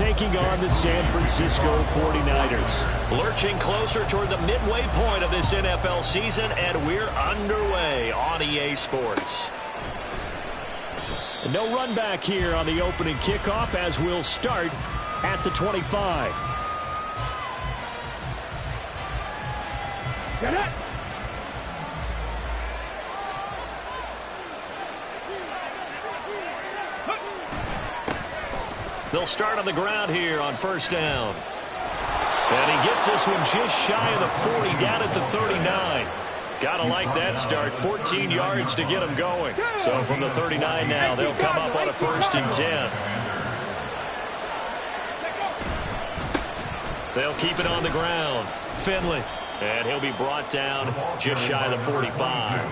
taking on the San Francisco 49ers. Lurching closer toward the midway point of this NFL season, and we're underway on EA Sports. And no run back here on the opening kickoff as we'll start at the 25. Get it! They'll start on the ground here on first down. And he gets this one just shy of the 40, down at the 39. Gotta like that start. 14 yards to get him going. So from the 39 now, they'll come up on a 1st and 10. They'll keep it on the ground. Finley. And he'll be brought down just shy of the 45.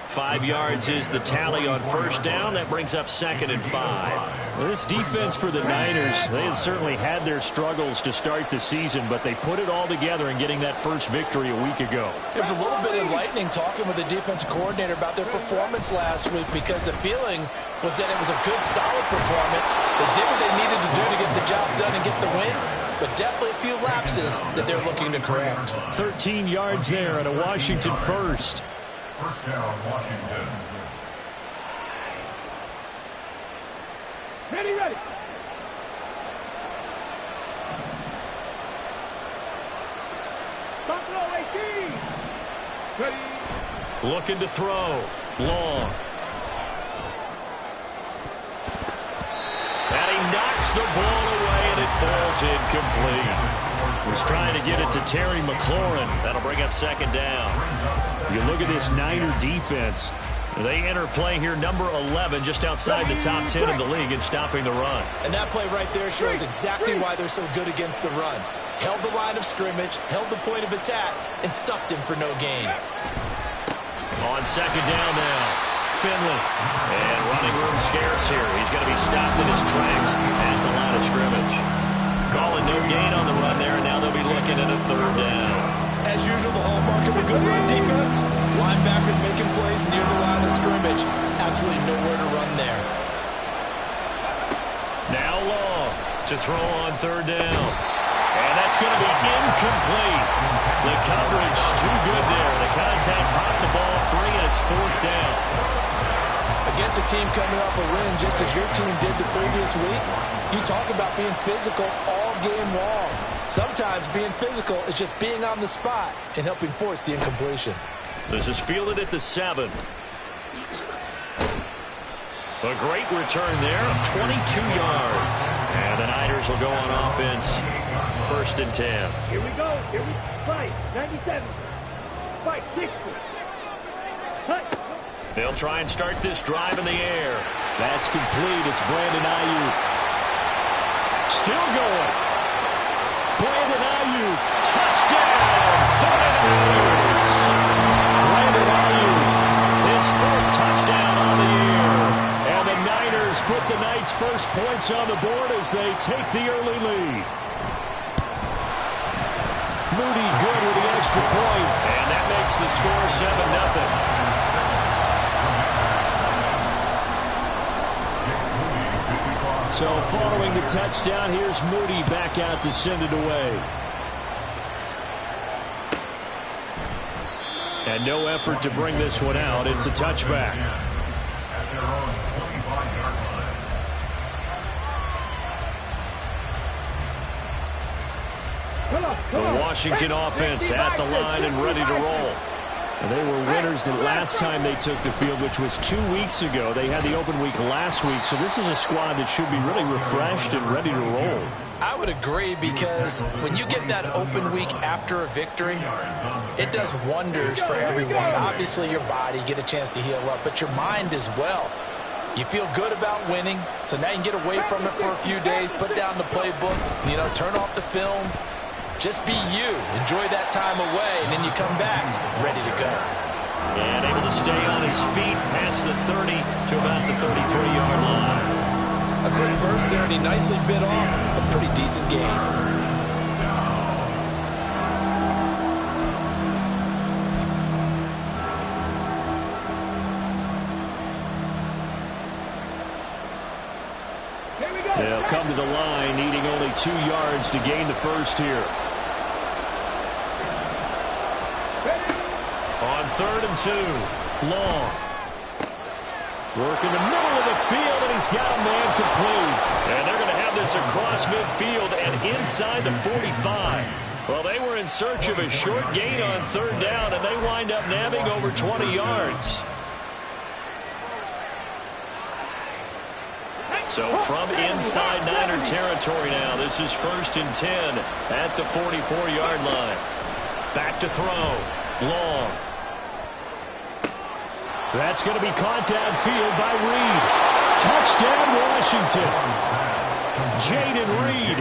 5 yards is the tally on first down. That brings up 2nd and 5. Well, this defense for the Niners, they had certainly had their struggles to start the season, but they put it all together in getting that first victory a week ago. It was a little bit enlightening talking with the defense coordinator about their performance last week, because the feeling was that it was a good, solid performance. They did what they needed to do to get the job done and get the win, but definitely a few lapses that they're looking to correct. 13 yards there and a Washington first. First down, Washington. Ready. Stop throw, 18. Ready. Looking to throw. Long. And he knocks the ball away, and it falls incomplete. Was trying to get it to Terry McLaurin. That'll bring up 2nd down. You look at this Niner defense. They enter play here, number 11, just outside the top 10 in the league in stopping the run. And that play right there shows exactly why they're so good against the run. Held the line of scrimmage, held the point of attack, and stuffed him for no gain. On 2nd down now, Finley. And running room scarce here. He's going to be stopped in his tracks at the line of scrimmage. Calling no gain on the run there, and now they'll be looking at a 3rd down. As usual, the hallmark of a good run defense, linebackers making plays near the line of scrimmage. Absolutely nowhere to run there. Now Long to throw on 3rd down. And that's going to be incomplete. The coverage too good there. The contact popped the ball free, and it's 4th down. Against a team coming off a win, just as your team did the previous week, you talk about being physical all game long. Sometimes being physical is just being on the spot and helping force the incompletion. This is fielded at the 7. A great return there of 22 yards. And the Niners will go on offense. 1st and 10. Here we go. Fight. 97. Fight. 60. Fight. They'll try and start this drive in the air. That's complete. It's Brandon Ayuk. Still going. Brandon Ayuk. Touchdown. 49ers. Brandon Ayuk. His 4th touchdown on the year. And the Niners put the Knights' first points on the board as they take the early lead. Moody good with the extra point. And that makes the score 7-0. So following the touchdown, here's Moody back out to send it away. And no effort to bring this one out. It's a touchback. The Washington offense at the line and ready to roll. And they were winners the last time they took the field, which was 2 weeks ago. They had the open week last week, so this is a squad that should be really refreshed and ready to roll. I would agree, because when you get that open week after a victory, it does wonders for everyone. Obviously, your body, get a chance to heal up, but your mind as well. You feel good about winning, so now you can get away from it for a few days, put down the playbook, turn off the film. Just be you. Enjoy that time away, and then you come back ready to go. And able to stay on his feet past the 30 to about the 33-yard line. A quick burst there, and he nicely bit off a pretty decent gain. They'll come to the line needing only 2 yards to gain the first here. On 3rd and 2, Long. Working the middle of the field, and he's got a man complete. And they're going to have this across midfield and inside the 45. Well, they were in search of a short gain on 3rd down, and they wind up nabbing over 20 yards. So from inside Niner territory now, this is 1st and 10 at the 44-yard line. Back to throw. Long. That's going to be caught downfield by Reed. Touchdown, Washington. Jaden Reed,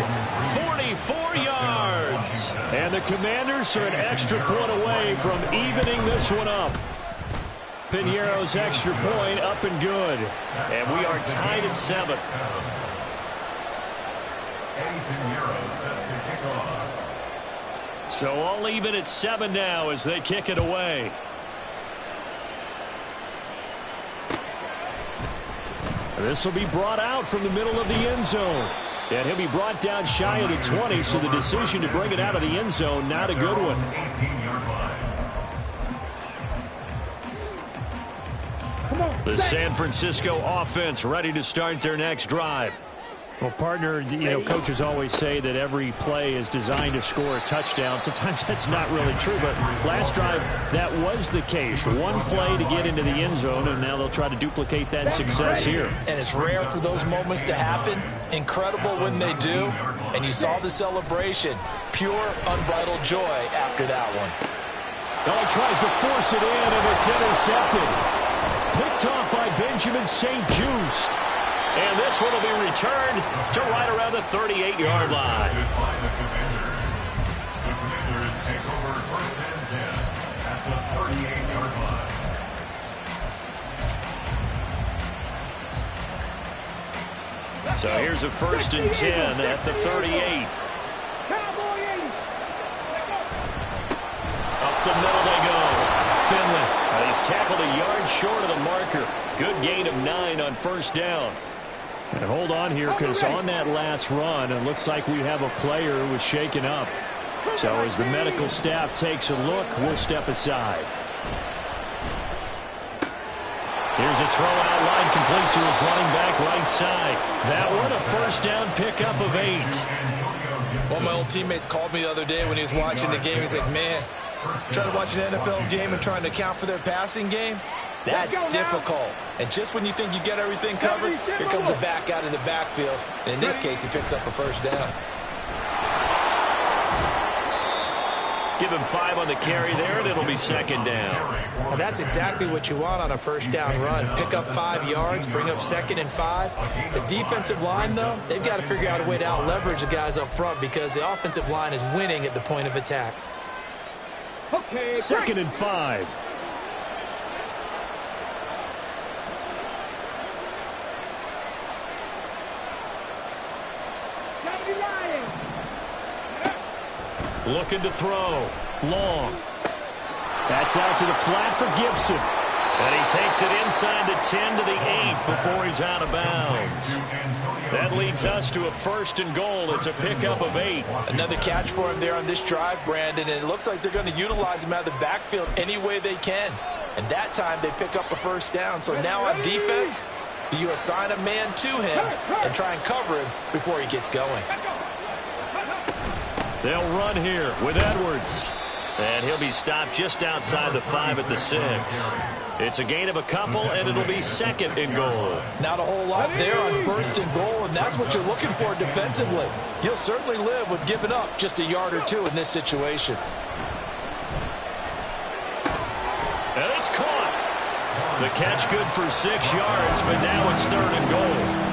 44 yards. And the Commanders are an extra point away from evening this one up. Piñeiro's extra point up and good. And we are tied at 7. So all even at 7 now as they kick it away. This will be brought out from the middle of the end zone. And he'll be brought down shy of the 20, so the decision to bring it out of the end zone, not a good one. The San Francisco offense ready to start their next drive. Well, partner, coaches always say that every play is designed to score a touchdown. Sometimes that's not really true, but last drive, that was the case. One play to get into the end zone, and now they'll try to duplicate that success here. And it's rare for those moments to happen. Incredible when they do. And you saw the celebration. Pure, unbridled joy after that one. Now he tries to force it in, and it's intercepted. Picked off by Benjamin St-Juste. And this one will be returned to right around the 38-yard line. So here's a 1st and 10 at the 38. Up the middle they go. Finley. He's tackled a yard short of the marker. Good gain of 9 on 1st down. And hold on here, because on that last run, it looks like we have a player who was shaken up. So as the medical staff takes a look, we'll step aside. Here's a throw out line complete to his running back right side. That one a 1st down pickup of 8. One of my old teammates called me the other day when he was watching the game. He's like, man, trying to watch an NFL game and trying to account for their passing game, that's difficult. And just when you think you get everything covered, here comes a back out of the backfield. And in this case, he picks up a 1st down. Give him 5 on the carry there, and it'll be 2nd down. And that's exactly what you want on a 1st down run. Pick up 5 yards, bring up 2nd and 5. The defensive line, though, they've got to figure out a way to out-leverage the guys up front because the offensive line is winning at the point of attack. 2nd and 5. Looking to throw. Long. That's out to the flat for Gibson. And he takes it inside the 10 to the 8 before he's out of bounds. That leads us to a 1st and goal. It's a pickup of 8. Another catch for him there on this drive, Brandon, and it looks like they're going to utilize him out of the backfield any way they can. And that time they pick up a 1st down. So now on defense, do you assign a man to him and try and cover him before he gets going? They'll run here with Edwards. And he'll be stopped just outside the 5 at the 6. It's a gain of a couple, and it'll be 2nd and goal. Not a whole lot there on 1st and goal, and that's what you're looking for defensively. You'll certainly live with giving up just a yard or 2 in this situation. And it's caught. The catch good for 6 yards, but now it's 3rd and goal.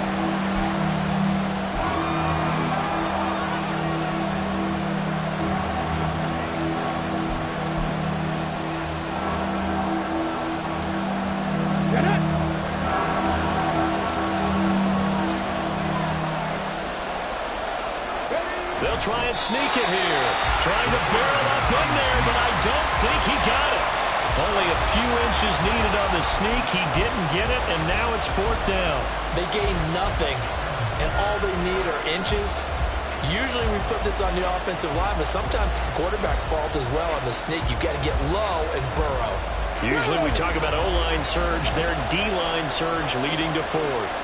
They'll try and sneak it here. Trying to barrel up in there, but I don't think he got it. Only a few inches needed on the sneak. He didn't get it, and now it's 4th down. They gained nothing and all they need are inches. Usually we put this on the offensive line, but sometimes it's the quarterback's fault as well on the sneak. You've got to get low and burrow. Usually we talk about O-line surge, their D-line surge leading to fourth.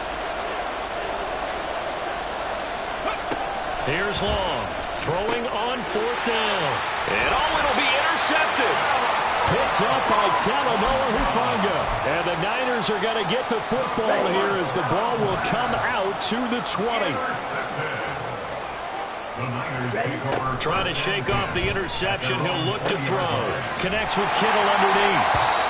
Here's Long, throwing on fourth down. And it'll be intercepted. Picked up by Talanoa Hufanga. And the Niners are going to get the football here as the ball will come out to the 20. Trying to shake off the interception. He'll look to throw. Connects with Kittle underneath.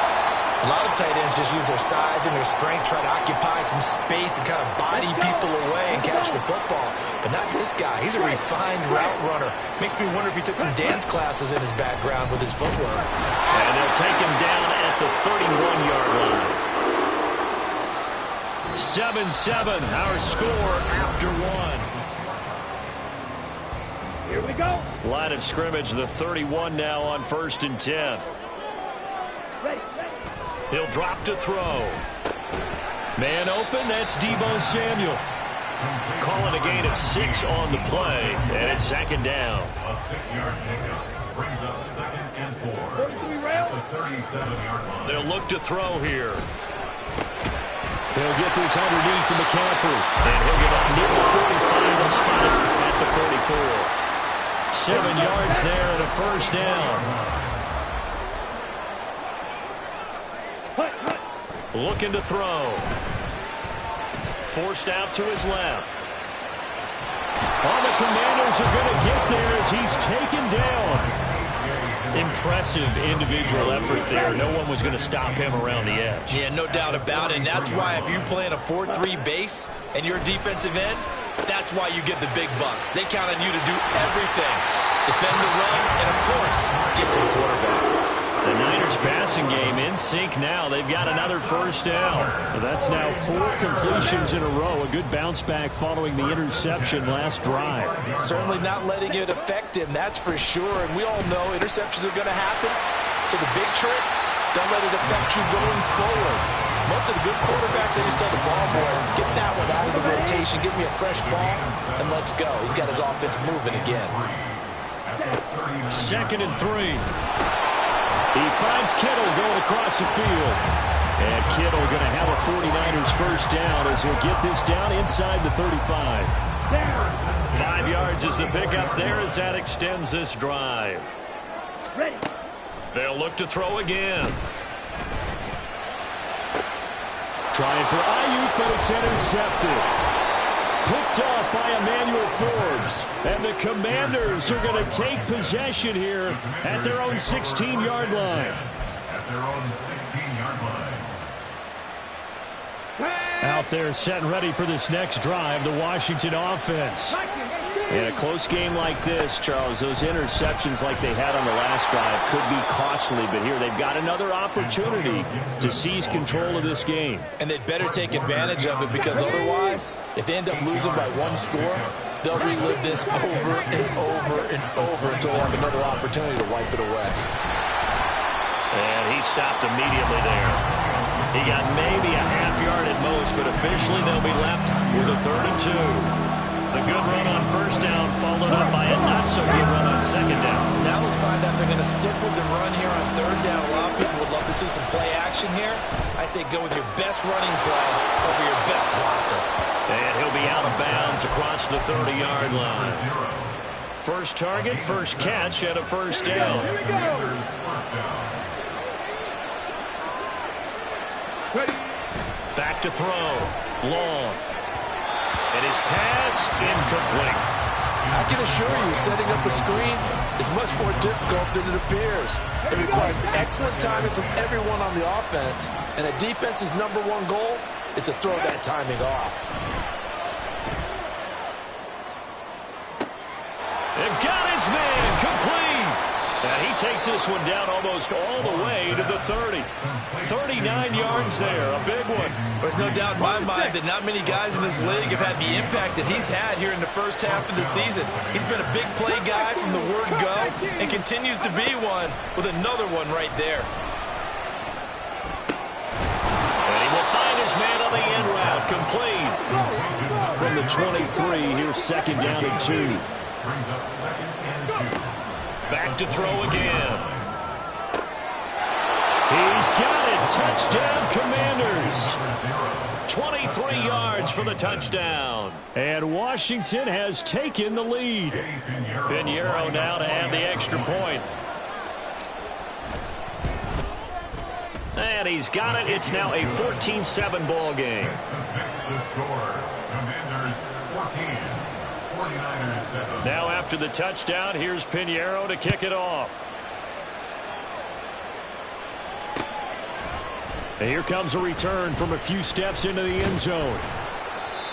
A lot of tight ends just use their size and their strength, try to occupy some space and kind of body people away and catch the football. But not this guy. He's a refined route runner. Makes me wonder if he took some dance classes in his background with his footwork. And they'll take him down at the 31-yard line. 7-7, our score after one. Here we go. Line of scrimmage, the 31 now on 1st and 10. Ready. He'll drop to throw. Man open, that's Deebo Samuel. Calling a gain of 6 on the play, and it's 2nd down. A 6-yard pickup brings up 2nd and 4. 43 rail. The 37-yard line. They'll look to throw here. He'll get this underneath to McCaffrey. And he'll get up near the 45. They'll spot it at the 44. 7 yards there and a 1st down. Looking to throw. Forced out to his left. All the Commanders are going to get there as he's taken down. Impressive individual effort there. No one was going to stop him around the edge. Yeah, no doubt about it. And that's why if you play in a 4-3 base and you're a defensive end, that's why you get the big bucks. They count on you to do everything. Defend the run and, of course, get to the quarterback. The Niners passing game in sync now. They've got another 1st down. That's now 4 completions in a row. A good bounce back following the interception last drive. Certainly not letting it affect him, that's for sure. And we all know interceptions are going to happen. So the big trick, don't let it affect you going forward. Most of the good quarterbacks, they just tell the ball boy, get that one out of the rotation, give me a fresh ball, and let's go. He's got his offense moving again. 2nd and 3. He finds Kittle going across the field. And Kittle going to have a 49ers 1st down as he'll get this down inside the 35. 5 yards is the pickup there as that extends this drive. Ready. They'll look to throw again. Trying for Ayuk, but it's intercepted. Picked off by Emmanuel Forbes. And the Commanders are going to take possession here at their own 16-yard line. At their own 16-yard line. Out there set and ready for this next drive, the Washington offense. In a close game like this, Charles, those interceptions like they had on the last drive could be costly, but here they've got another opportunity to seize control of this game. And they'd better take advantage of it because otherwise, if they end up losing by 1 score, they'll relive this over and over and over until they have another opportunity to wipe it away. And he stopped immediately there. He got maybe a half yard at most, but officially they'll be left with a 3rd and 2. The good run on 1st down followed up by a not-so-good run on 2nd down. Now let's find out they're going to stick with the run here on 3rd down. A lot of people would love to see some play action here. I say go with your best running play over your best blocker. And he'll be out of bounds across the 30-yard line. First target, first catch, and a 1st down. Here we go. Ready. Back to throw. Long. And his pass incomplete. I can assure you, setting up a screen is much more difficult than it appears. It requires excellent timing from everyone on the offense, and a defense's #1 goal is to throw that timing off. They've got his man complete. And he takes this one down almost all the way to the 30. 39 yards there, a big one. There's no doubt in my mind that not many guys in this league have had the impact that he's had here in the first half of the season. He's been a big play guy from the word go and continues to be one with another one right there. And he will find his man on the end route. complete. From the 23, here's second down and 2. Brings up second and 2. Back to throw again. He's got it. Touchdown, Commanders. 23 yards for the touchdown. And Washington has taken the lead. Pinheiro now to add the extra point. And he's got it. It's now a 14-7 ball game. Next the score. Commanders 14. 49ers 7. Now after the touchdown, here's Pinheiro to kick it off. And here comes a return from a few steps into the end zone.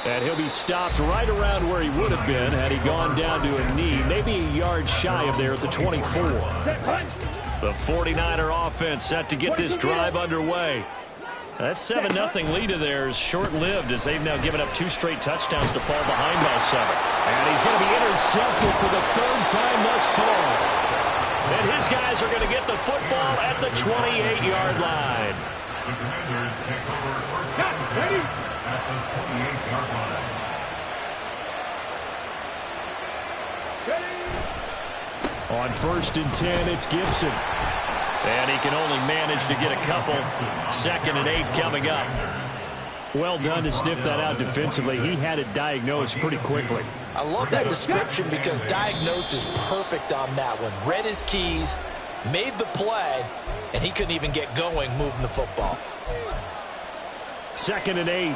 And he'll be stopped right around where he would have been had he gone down to a knee, maybe a yard shy of there at the 24. The 49er offense set to get this drive underway. That 7-0 lead of theirs short-lived as they've now given up 2 straight touchdowns to fall behind by 7. And he's going to be intercepted for the 3rd time thus far. And his guys are going to get the football at the 28-yard line. The Commanders take over first and 10 at the 28-yard line. On 1st and 10, it's Gibson. And he can only manage to get a couple. 2nd and 8 coming up. Well done to sniff that out defensively. He had it diagnosed pretty quickly. I love that description because diagnosed is perfect on that one. Read his keys, made the play, and he couldn't even get going moving the football. 2nd and 8.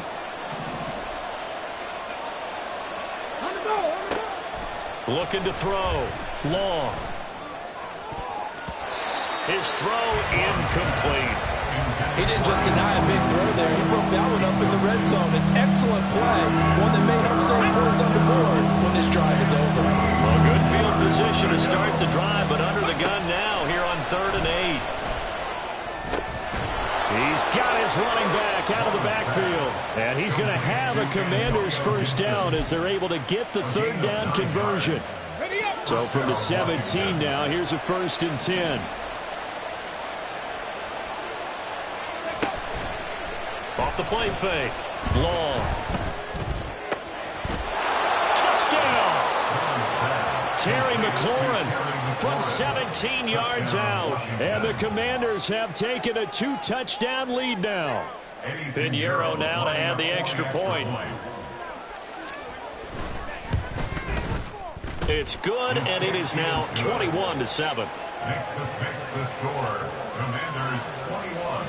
Looking to throw. Long. His throw incomplete. He didn't just deny a big throw there. He broke that one up in the red zone. An excellent play. One that may help save points on the board when this drive is over. A good field position to start the drive, but under the gun now here on 3rd and 8. He's got his running back out of the backfield. And he's going to have a Commanders first down as they're able to get the 3rd down conversion. So from the 17 now, here's a 1st and 10. Off the play fake. Long. Touchdown! Terry McLaurin from 17 yards out. And the Commanders have taken a 2-touchdown lead now. Pinheiro now to add the extra point. It's good, and it is now 21-7. Next the score. Commanders 21.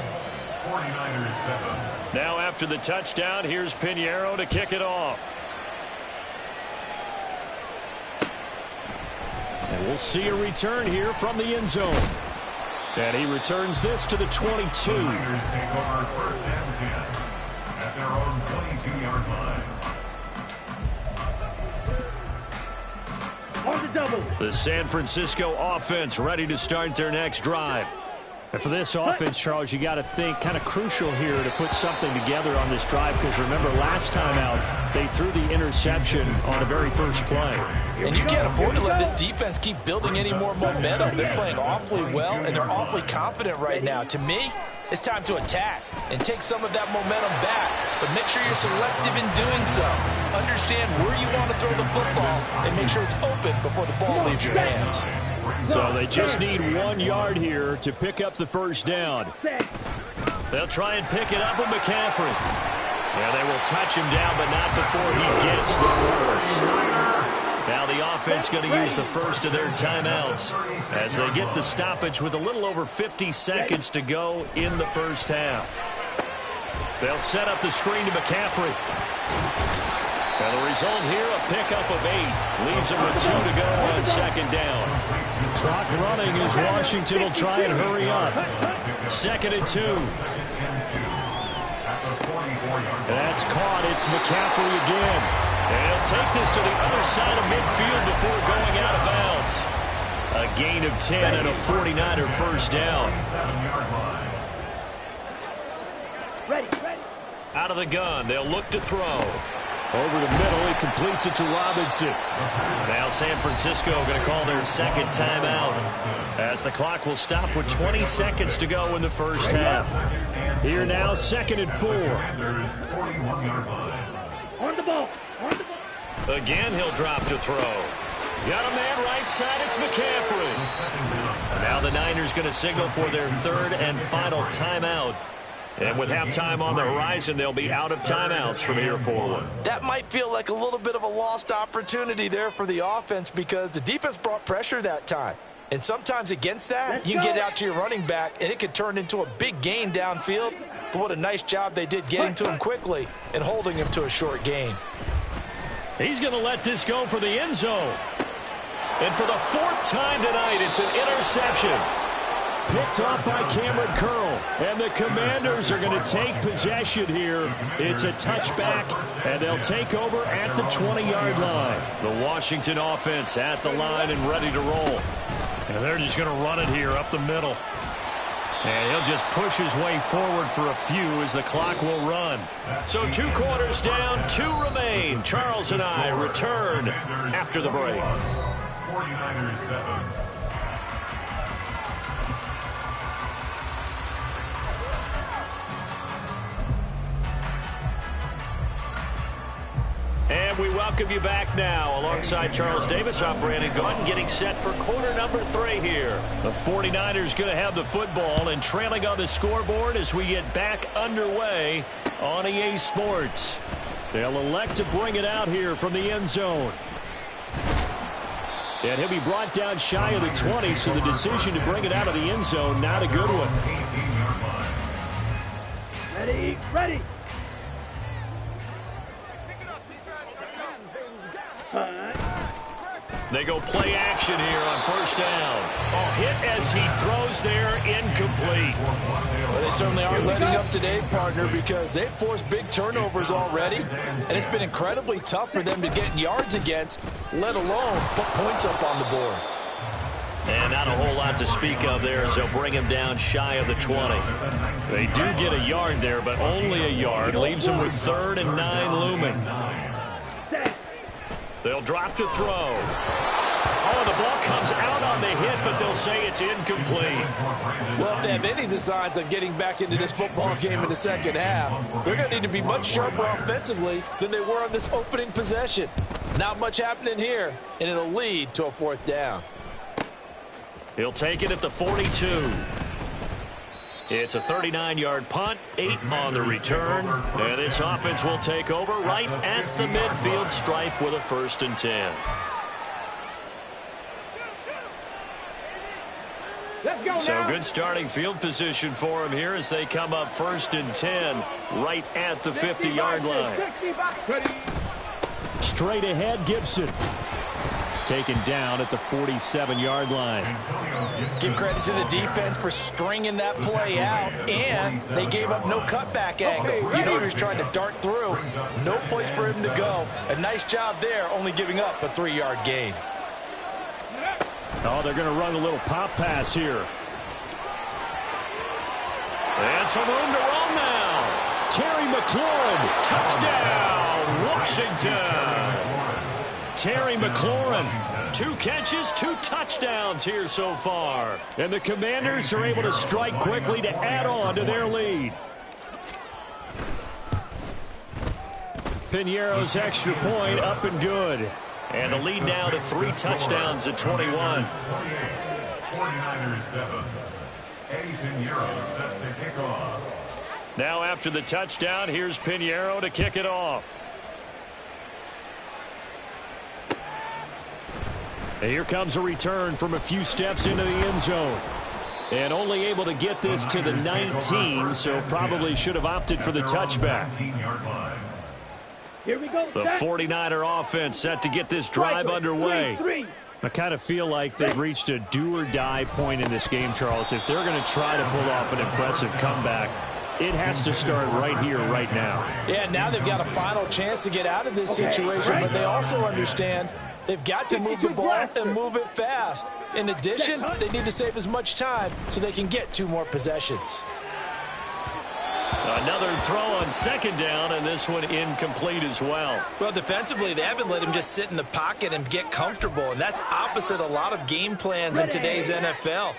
49ers 7. Now after the touchdown, here's Pinheiro to kick it off. And we'll see a return here from the end zone. And he returns this to the 22. The Niners take over 1st and 10 at their own 22-yard line. On the double. The San Francisco offense ready to start their next drive. And for this offense, Charles, you got to think kind of crucial here to put something together on this drive because remember last time out they threw the interception on the very first play. And you can't afford to let this defense keep building any more momentum. They're playing awfully well, and they're awfully confident right now. To me, it's time to attack and take some of that momentum back. But make sure you're selective in doing so. Understand where you want to throw the football and make sure it's open before the ball leaves your hands. So they just need 1 yard here to pick up the first down. They'll try and pick it up with McCaffrey. Yeah, they will touch him down, but not before he gets the first. Now the offense going to use the first of their timeouts as they get the stoppage with a little over 50 seconds to go in the first half. They'll set up the screen to McCaffrey. And the result here, a pickup of 8. Leaves him with 2 to go on 2nd down. Clock running as Washington will try and hurry up. 2nd and 2. That's caught. It's McCaffrey again. And he'll take this to the other side of midfield before going out of bounds. A gain of 10 and a 49er first down. Ready. Out of the gun, they'll look to throw. Over the middle, he completes it to Robinson. Now San Francisco going to call their second timeout as the clock will stop with 20 seconds to go in the first half. Here now, 2nd and 4. On the ball. On the ball. Again, he'll drop to throw. Got a man right side. It's McCaffrey. Now the Niners going to signal for their third and final timeout. And with halftime on the horizon, they'll be out of timeouts from here forward. That might feel like a little bit of a lost opportunity there for the offense because the defense brought pressure that time. And sometimes against that, you can get out to your running back, and it could turn into a big gain downfield. But what a nice job they did getting to him quickly and holding him to a short gain. He's going to let this go for the end zone. And for the 4th time tonight, it's an interception. Picked off by Cameron Curl. And the Commanders are going to take possession here. It's a touchback, and they'll take over at the 20-yard line. The Washington offense at the line and ready to roll. And they're just going to run it here up the middle. And he'll just push his way forward for a few as the clock will run. So 2 quarters down, 2 remain. Charles and I return after the break. 49ers 7. And we welcome you back now. Alongside Charles Davis, I'm Brandon Gaudin, getting set for quarter number 3 here. The 49ers going to have the football and trailing on the scoreboard as we get back underway on EA Sports. They'll elect to bring it out here from the end zone. And he'll be brought down shy of the 20, so the decision to bring it out of the end zone, not a good one. Ready, ready. They go play action here on first down. Oh, hit as he throws there, incomplete. Well, they certainly aren't letting up today, partner, because they've forced big turnovers already, and it's been incredibly tough for them to get yards against, let alone put points up on the board. And not a whole lot to speak of there as they'll bring him down shy of the 20. They do get a yard there, but only a yard. Leaves them with 3rd and 9 looming. They'll drop to throw. Oh, the ball comes out on the hit, but they'll say it's incomplete. Well, if they have any designs on getting back into this football game in the second half, they're going to need to be much sharper offensively than they were on this opening possession. Not much happening here, and it'll lead to a 4th down. He'll take it at the 42. It's a 39-yard punt, 8 on the return, and this offense will take over right at the midfield stripe with a 1st and 10. Let's go So now. good starting field position for him here as they come up 1st and 10 right at the 50-yard line. 65. Ready. Straight ahead, Gibson. Taken down at the 47-yard line. Give credit to the defense for stringing that play out, and they gave up no cutback angle. You know he was trying to dart through. No place for him to go. A nice job there, only giving up a 3-yard gain. Oh, they're going to run a little pop pass here. And some room to run now. Terry McLaurin, touchdown, Washington. Terry McLaurin, 2 catches, 2 touchdowns here so far. and the Commanders are able to strike quickly to add on to their lead. Piñeiro's extra point up and good. And the lead now to 3 touchdowns at 21. 49ers 7. Eddie Piñeiro set to kick off. Now after the touchdown, here's Piñeiro to kick it off. And here comes a return from a few steps into the end zone. And only able to get this to the 19, so probably should have opted for the touchback. 19-yard line. Here we go. The 49er offense set to get this drive underway. 3. I kind of feel like they've reached a do-or-die point in this game, Charles. If they're going to try to pull off an impressive comeback, it has to start right here, right now. Yeah, now they've got a final chance to get out of this situation, but they also understand they've got to move the ball and move it fast. In addition, they need to save as much time so they can get 2 more possessions. Another throw on second down, and this one incomplete as well. Well, defensively, they haven't let him just sit in the pocket and get comfortable, and that's opposite a lot of game plans in today's NFL.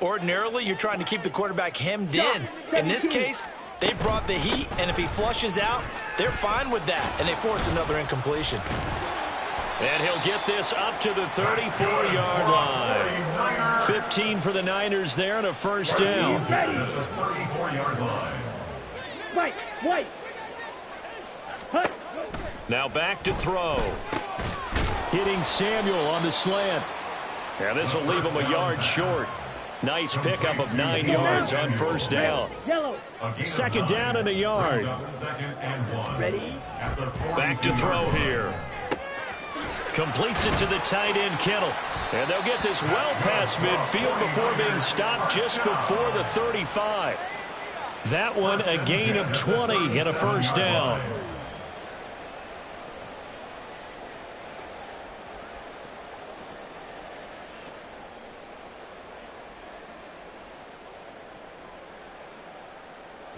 Ordinarily, you're trying to keep the quarterback hemmed in. In this case, they brought the heat, and if he flushes out, they're fine with that, and they force another incompletion. And he'll get this up to the 34-yard line. 15 for the Niners there and a first down. Wait. Now back to throw. Hitting Samuel on the slant. And this will leave him a yard short. Nice pickup of 9 yards on first down. Second down and a yard. Ready? Back to throw here. Completes it to the tight end, Kittle. And they'll get this well past midfield before being stopped just before the 35. That one a gain of 20 and a first down.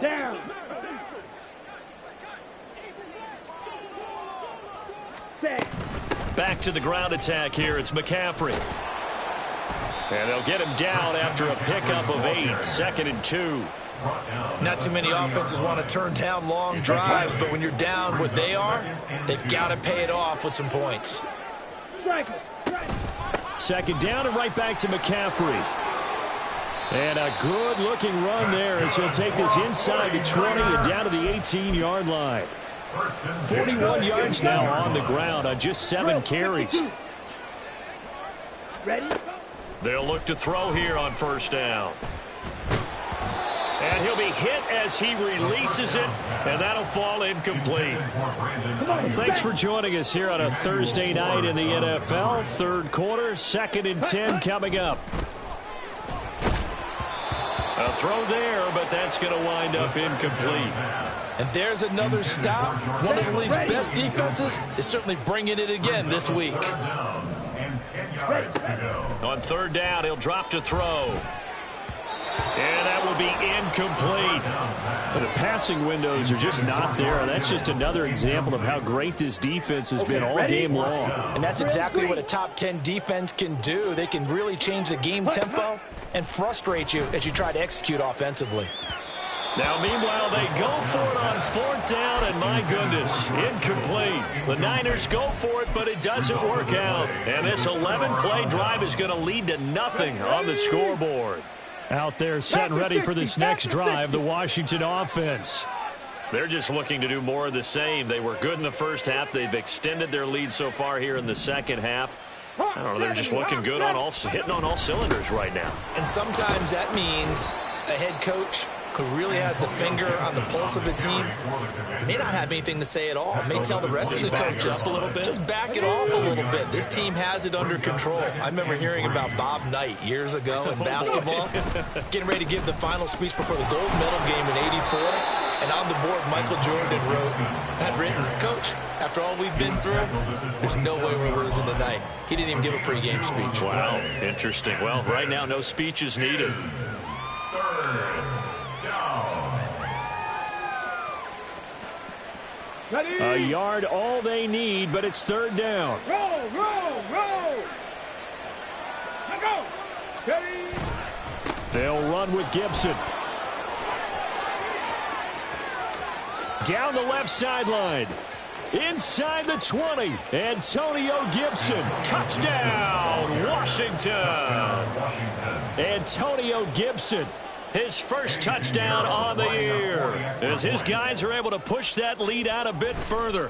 Down. Set. Back to the ground attack here. It's McCaffrey. And they'll get him down after a pickup of 8. 2nd and 2. Not too many offenses want to turn down long drives, but when you're down what they are, they've got to pay it off with some points. Second down and right back to McCaffrey. And a good-looking run there as he'll take this inside the 20 and down to the 18-yard line. 41 yards now on the ground on just 7 carries. Ready? They'll look to throw here on first down. And he'll be hit as he releases it, and that'll fall incomplete. Thanks for joining us here on a Thursday night in the NFL. Third quarter, 2nd and 10 coming up. A throw there, but that's going to wind up incomplete. And there's another stop. One of the league's best defenses is certainly bringing it again this week. On third down, he'll drop to throw. And that will be incomplete. The passing windows are just not there. That's just another example of how great this defense has been all game long. And that's exactly what a top 10 defense can do. They can really change the game tempo and frustrate you as you try to execute offensively. Now, meanwhile, they go for it on fourth down, and my goodness, incomplete. The Niners go for it, but it doesn't work out. And this 11-play drive is going to lead to nothing on the scoreboard. Out there set and ready for this next drive, the Washington offense. They're just looking to do more of the same. They were good in the first half. They've extended their lead so far here in the second half. I don't know, they're just looking good on hitting on all cylinders right now. And sometimes that means a head coach who really has a finger on the pulse of the team may not have anything to say at all. May tell the rest of the coaches, just back it off a little bit. This team has it under control. I remember hearing about Bob Knight years ago in basketball, getting ready to give the final speech before the gold medal game in '84. And on the board, Michael Jordan had written, "Coach, after all we've been through, there's no way we're losing tonight." He didn't even give a pregame speech. Wow, interesting. Well, right now, no speech is needed. A yard all they need, but it's third down. Roll. Now go. Steady. They'll run with Gibson. Down the left sideline. Inside the 20. Antonio Gibson. Touchdown, Washington. Antonio Gibson. His first touchdown on the year as his guys are able to push that lead out a bit further.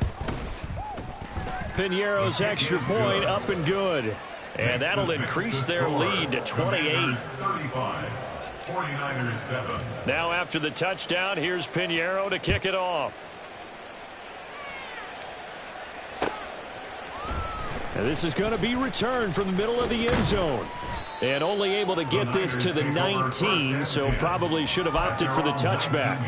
Piñeiro's extra point up and good. And that'll increase their lead to 28. Now after the touchdown, here's Piñeiro to kick it off. And this is going to be returned from the middle of the end zone. And only able to get this to the 19, so probably should have opted for the touchback.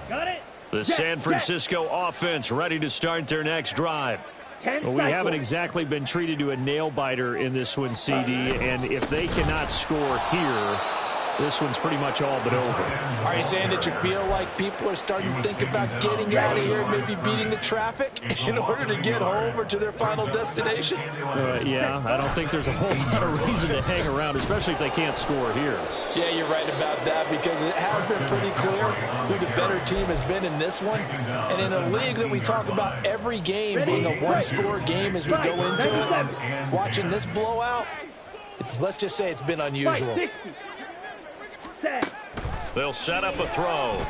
Got it. The San Francisco offense ready to start their next drive. Well, we haven't exactly been treated to a nail-biter in this one, CD, and if they cannot score here, this one's pretty much all but over. Are you saying that you feel like people are starting to think about getting out of here, maybe beating the traffic in order to get home or to their final destination? Yeah, I don't think there's a whole lot of reason to hang around, especially if they can't score here. Yeah, you're right about that, because it has been pretty clear who the better team has been in this one. And in a league that we talk about every game being a one-score game as we go into it, watching this blowout, let's just say it's been unusual. They'll set up a throw.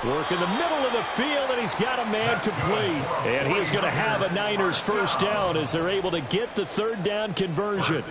Work in the middle of the field, and he's got a man complete. And he is going to have a Niners first down as they're able to get the third down conversion.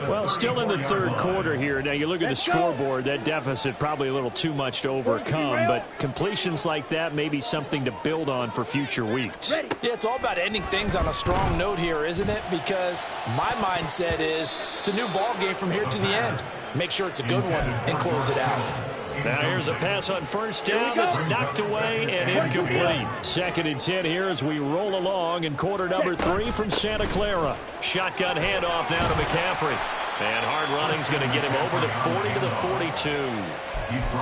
Well, still in the third quarter here. Now, you look at the scoreboard, that deficit probably a little too much to overcome, but completions like that may be something to build on for future weeks. Yeah, it's all about ending things on a strong note here, isn't it? Because my mindset is it's a new ball game from here to the end. Make sure it's a good one and close it out. Now here's a pass on first down that's knocked away and incomplete. 2nd and 10 here as we roll along in quarter number 3 from Santa Clara. Shotgun handoff now to McCaffrey. And hard running's going to get him over the 40 to the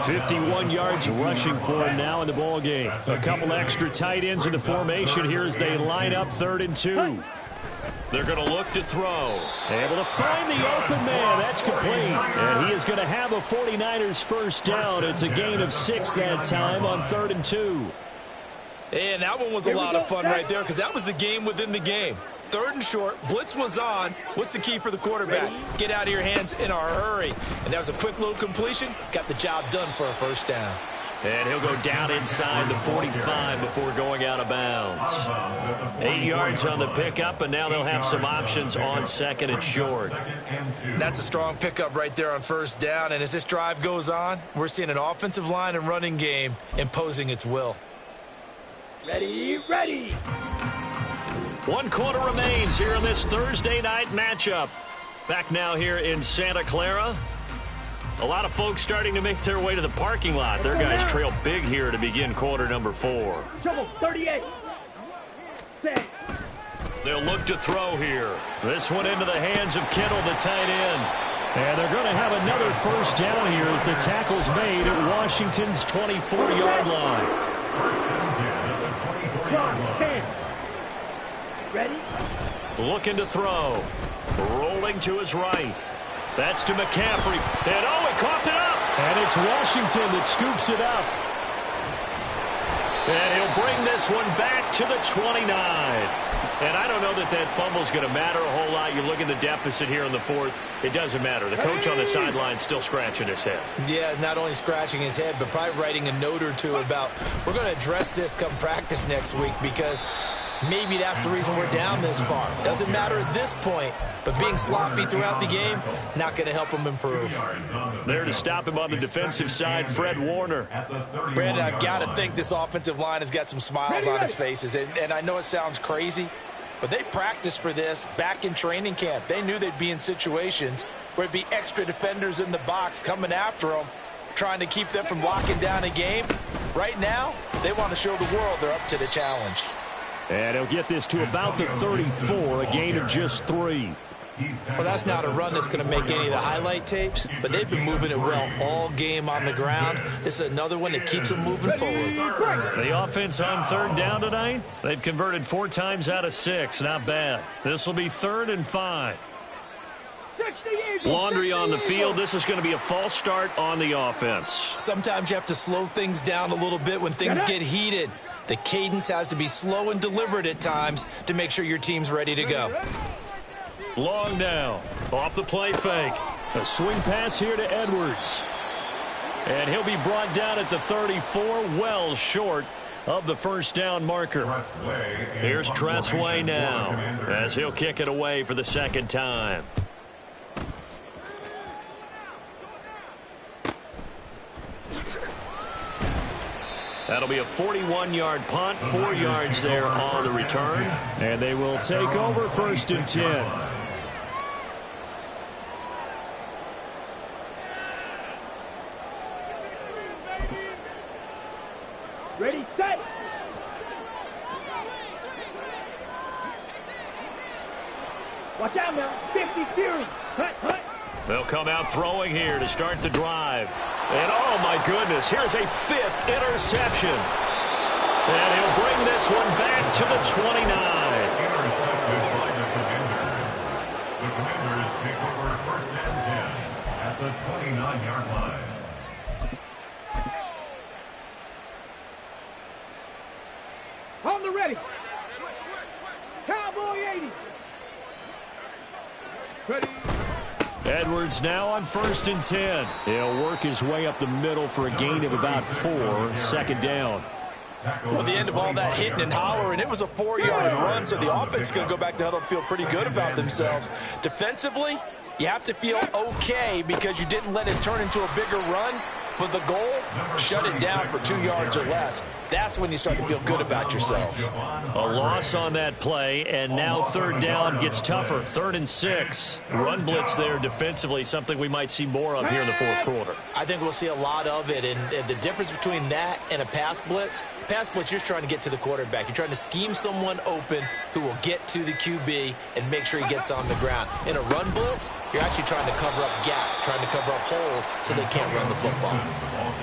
42. 51 yards rushing for him now in the ball game. A couple extra tight ends in the formation here as they line up 3rd and 2. They're going to look to throw. Able to find the open man. That's complete. And he is going to have a 49ers first down. It's a gain of 6 that time on 3rd and 2. And that one was a lot of fun right there, because that was the game within the game. 3rd and short, blitz was on. What's the key for the quarterback? Get out of your hands in a hurry. And that was a quick little completion. Got the job done for a first down. And he'll go down inside the 45 before going out of bounds. 8 yards on the pickup, and now they'll have some options on 2nd and short. That's a strong pickup right there on first down. And as this drive goes on, we're seeing an offensive line and running game imposing its will. Ready, ready. 1 quarter remains here in this Thursday night matchup. Back now here in Santa Clara. A lot of folks starting to make their way to the parking lot. Their guys trail big here to begin quarter number 4. Trouble, 38. Set. They'll look to throw here. This one into the hands of Kittle, the tight end. And they're going to have another first down here as the tackle's made at Washington's 24-yard line. Ready? Looking to throw. Rolling to his right. That's to McCaffrey. And, oh, he coughed it up. And it's Washington that scoops it up. And he'll bring this one back to the 29. And I don't know that that fumble's going to matter a whole lot. You look at the deficit here in the 4th. It doesn't matter. The coach on the sideline still scratching his head. Yeah, not only scratching his head, but probably writing a note or two about we're going to address this come practice next week, because maybe that's the reason we're down this far. Doesn't matter at this point, but being sloppy throughout the game, not going to help him improve. There to stop him on the defensive side, Fred Warner. Brandon, I've got to think this offensive line has got some smiles on its faces. And I know it sounds crazy, but they practiced for this back in training camp. They knew they'd be in situations where it'd be extra defenders in the box coming after them, trying to keep them from locking down a game. Right now, they want to show the world they're up to the challenge. And he'll get this to about the 34, a gain of just 3. Well, that's not a run that's going to make any of the highlight tapes, but they've been moving it well all game on the ground. This is another one that keeps them moving forward. The offense on 3rd down tonight, they've converted 4 times out of 6. Not bad. This will be 3rd and 5. Laundry on the field. This is going to be a false start on the offense. Sometimes you have to slow things down a little bit when things get heated. The cadence has to be slow and deliberate at times to make sure your team's ready to go. Long now, off the play fake. A swing pass here to Edwards. And he'll be brought down at the 34, well short of the first down marker. Here's Tressway now as he'll kick it away for the 2nd time. That'll be a 41-yard punt, 4 yards there on the return. And they will take over 1st and 10. Ready, set. Watch out now. 50 series. Cut, cut. They'll come out throwing here to start the drive. And, oh, my goodness, here's a 5th interception. And he'll bring this one back to the 29. Intercepted by the Commanders. The Commanders take over 1st and 10 at the 29-yard line. On the ready. Cowboy 80. Ready. Edwards now on 1st and 10. He'll work his way up the middle for a gain of about 4. 2nd down. Well, the end of all that hitting and hollering, it was a 4-yard run, so the offense is going to go back to huddle and feel pretty good about themselves. Defensively, you have to feel okay because you didn't let it turn into a bigger run, but the goal, shut it down for 2 yards or less. That's when you start to feel good about yourselves. A loss on that play, and now 3rd down gets tougher. 3rd and 6. Run blitz there defensively, something we might see more of here in the 4th quarter. I think we'll see a lot of it, and the difference between that and a pass blitz, you're trying to get to the quarterback. You're trying to scheme someone open who will get to the QB and make sure he gets on the ground. In a run blitz, you're actually trying to cover up gaps, trying to cover up holes so they can't run the football.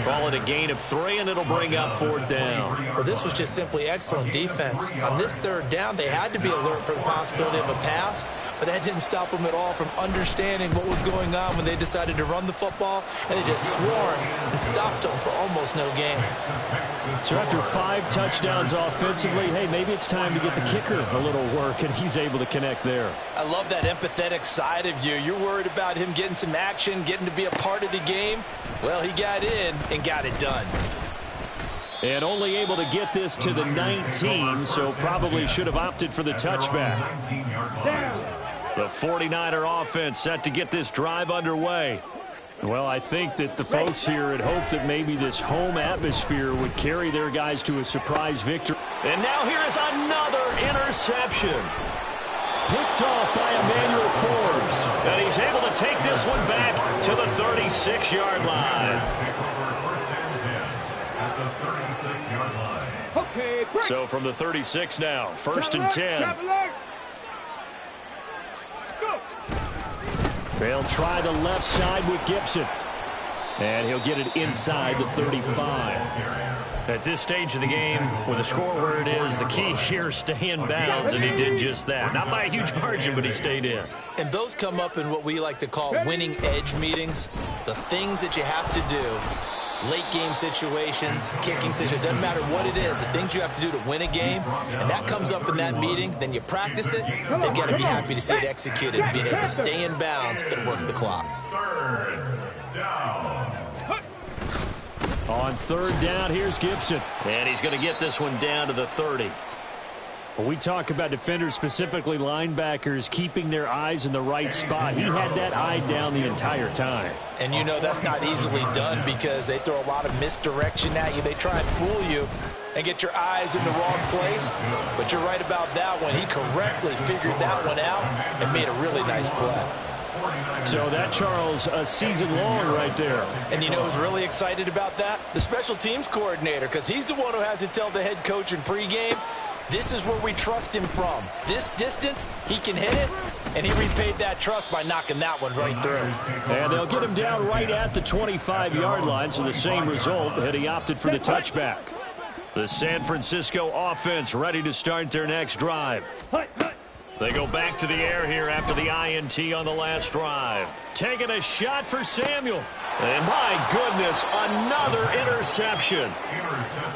Call it a gain of 3, and it'll bring up 4th down. Well, this was just simply excellent defense. On this 3rd down, they had to be alert for the possibility of a pass, but that didn't stop them at all from understanding what was going on when they decided to run the football, and they just swarmed and stopped them for almost no gain. So after 5 touchdowns offensively, hey, maybe it's time to get the kicker a little work, and he's able to connect there. I love that empathetic side of you. You're worried about him getting some action, getting to be a part of the game. Well, he got in and got it done. And only able to get this to the 19, so probably should have opted for the touchback. The 49er offense set to get this drive underway. Well, I think that the folks here had hoped that maybe this home atmosphere would carry their guys to a surprise victory. And now here is another interception. Picked off by Emmanuel Forbes. And he's able to take this one back to the 36-yard line. Okay, break. So from the 36 now, 1st and 10. Go. They'll try the left side with Gibson. And he'll get it inside the 35. At this stage of the game, with the score where it is, the key here is stay in bounds, and he did just that. Not by a huge margin, but he stayed in. And those come up in what we like to call winning edge meetings. The things that you have to do, late game situations, kicking situations, doesn't matter what it is, the things you have to do to win a game, and that comes up in that meeting, then you practice it, they've got to be happy to see it executed, being able to stay in bounds and work the clock. 3rd down. On 3rd down, here's Gibson. And he's going to get this one down to the 30. When we talk about defenders, specifically linebackers, keeping their eyes in the right spot, he had that eye down the entire time. And you know that's not easily done because they throw a lot of misdirection at you. They try and fool you and get your eyes in the wrong place. But you're right about that one. He correctly figured that one out and made a really nice play. So that, Charles, a season long right there. And you know who's really excited about that? The special teams coordinator, because he's the one who has to tell the head coach in pregame, this is where we trust him from. This distance, he can hit it, and he repaid that trust by knocking that one right through. And they'll get him down right at the 25-yard line, so the same result, had he opted for the touchback. The San Francisco offense ready to start their next drive. They go back to the air here after the INT on the last drive. Taking a shot for Samuel. And my goodness, another interception.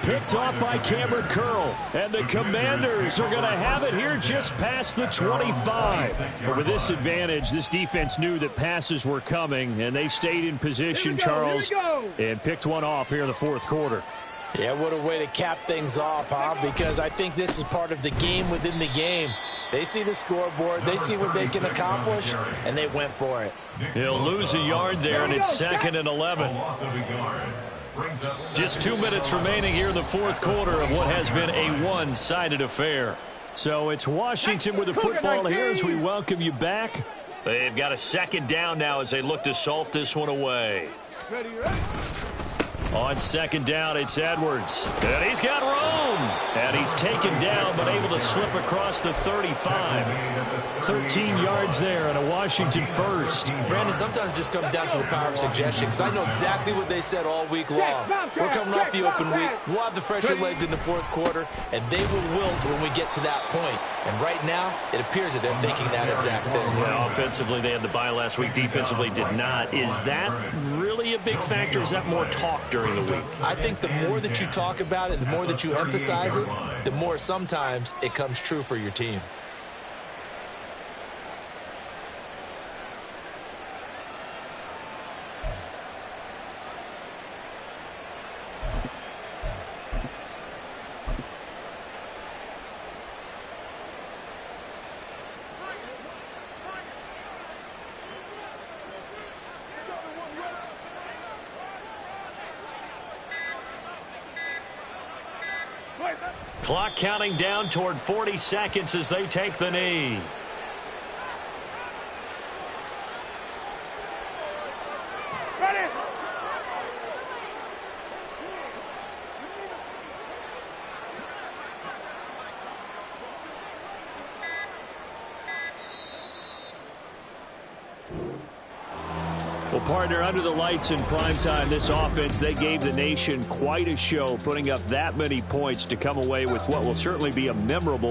Picked off by Cameron Curl. And the Commanders are going to have it here just past the 25. But with this advantage, this defense knew that passes were coming, and they stayed in position, Charles, and picked one off here in the 4th quarter. Yeah, what a way to cap things off, huh? Because I think this is part of the game within the game. They see the scoreboard, they see what they can accomplish, and they went for it. He'll lose a yard there, and it's 2nd and 11. Just 2 minutes remaining here in the 4th quarter of what has been a one-sided affair. So it's Washington with the football here as we welcome you back. They've got a 2nd down now as they look to salt this one away. On second down, it's Edwards. And he's got room. And he's taken down, but able to slip across the 35. 13 yards there and a Washington first. Brandon, sometimes it just comes down to the power of suggestion, because I know exactly what they said all week long. We're coming off the open week. We'll have the fresher legs in the fourth quarter, and they will wilt when we get to that point. And right now, it appears that they're thinking that exact thing. Well, offensively, they had the bye last week. Defensively, did not. Is that really a big factor? Is that more talk during the week? I think the more that you talk about it, the more that you emphasize it, the more sometimes it comes true for your team. Clock counting down toward 40 seconds as they take the knee. Ready. Well, partner, under the lights in primetime, this offense, they gave the nation quite a show, putting up that many points to come away with what will certainly be a memorable